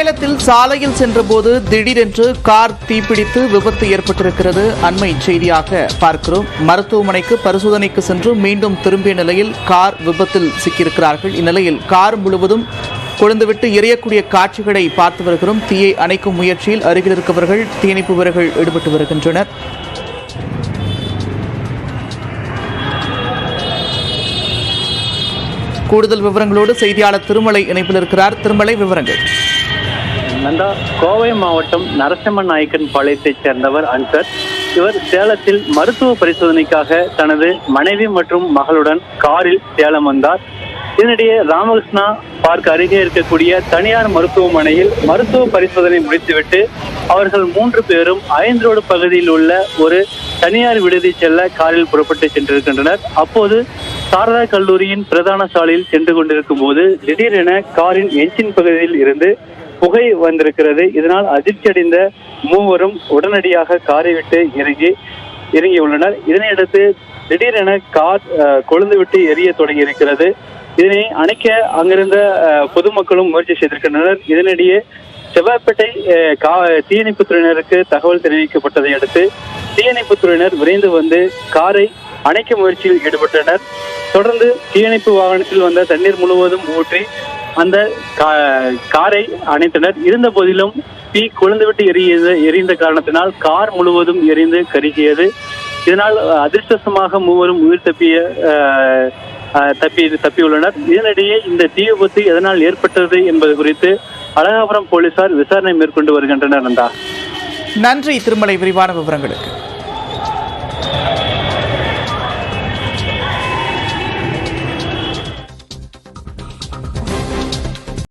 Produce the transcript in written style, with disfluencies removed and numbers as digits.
சேலத்தில் சாலையில் சென்றபோது திடீரென்று கார் தீப்பிடித்து விபத்து ஏற்பட்டிருக்கிறது. அண்மை செய்தியாக பார்க்கிறோம். மருத்துவமனைக்கு பரிசோதனைக்கு சென்று மீண்டும் திரும்பிய நிலையில் கார் விபத்தில் சிக்கியிருக்கிறார்கள். இந்நிலையில் கார் முழுவதும் கொழுந்துவிட்டு எரியக்கூடிய காட்சிகளை பார்த்து வருகிறோம். தீயை அணைக்கும் முயற்சியில் அருகில் இருக்கவர்கள் தீயணைப்பு வீரர்கள் ஈடுபட்டு வருகின்றனர். கூடுதல் விவரங்களோடு செய்தியாளர் திருமலை இணைப்பில் இருக்கிறார். திருமலை, விவரங்கள். நந்தா, கோவை மாவட்டம் நரசிம்ம நாயக்கன் பாளையத்தைச் சேர்ந்தவர் அன்சர். இவர் சேலத்தில் மருத்துவ பரிசோதனைக்காக தனது மனைவி மற்றும் மகளுடன் காரில் சேலம் வந்தார். இதனிடையே ராமகிருஷ்ணா பார்க் அருகே இருக்கக்கூடிய தனியார் மருத்துவமனையில் மருத்துவ பரிசோதனை முடித்துவிட்டு அவர்கள் 3 பேரும் 5 ரோடு பகுதியில் உள்ள ஒரு தனியார் விடுதி செல்ல காரில் புறப்பட்டு சென்றிருக்கின்றனர். அப்போது சாரதா கல்லூரியின் பிரதான சாலையில் சென்று கொண்டிருக்கும் போது திடீரென காரின் என்ஜின் பகுதியில் இருந்து புகை வந்திருக்கிறது. இதனால் அதிர்ச்சியடைந்த மூவரும் உடனடியாக காரை விட்டு இறங்கியுள்ளனர். இதனையடுத்து திடீரென கார் கொழுந்து விட்டு எரிய தொடங்கி இருக்கிறது. இதனை அணைக்க அங்கிருந்த பொதுமக்களும் முயற்சி செய்திருக்கின்றனர். இதனிடையே செவ்வாய்ப்பேட்டை தீயணைப்புத்துறையினருக்கு தகவல் தெரிவிக்கப்பட்டதை அடுத்து தீயணைப்புத்துறையினர் விரைந்து வந்து காரை அணைக்கும் முயற்சியில் ஈடுபட்டனர். தொடர்ந்து தீயணைப்பு வாகனத்தில் வந்த தண்ணீர் முழுவதும் ஊற்றி அந்த காரை அணைத்தனர். இருந்த போதிலும் தீ கொழுந்துவிட்டு எரிந்த காரணத்தினால் கார் முழுவதும் எரிந்து கருகியது. இதனால் அதிர்ஷ்டமாக மூவரும் உயிர் தப்பியுள்ளனர். இதனிடையே இந்த தீ விபத்து எதனால் ஏற்பட்டது என்பது குறித்து அழகாபுரம் போலீசார் விசாரணை மேற்கொண்டு வருகின்றனர். நன்றி திருமலை, விரிவான விவரங்களுக்கு.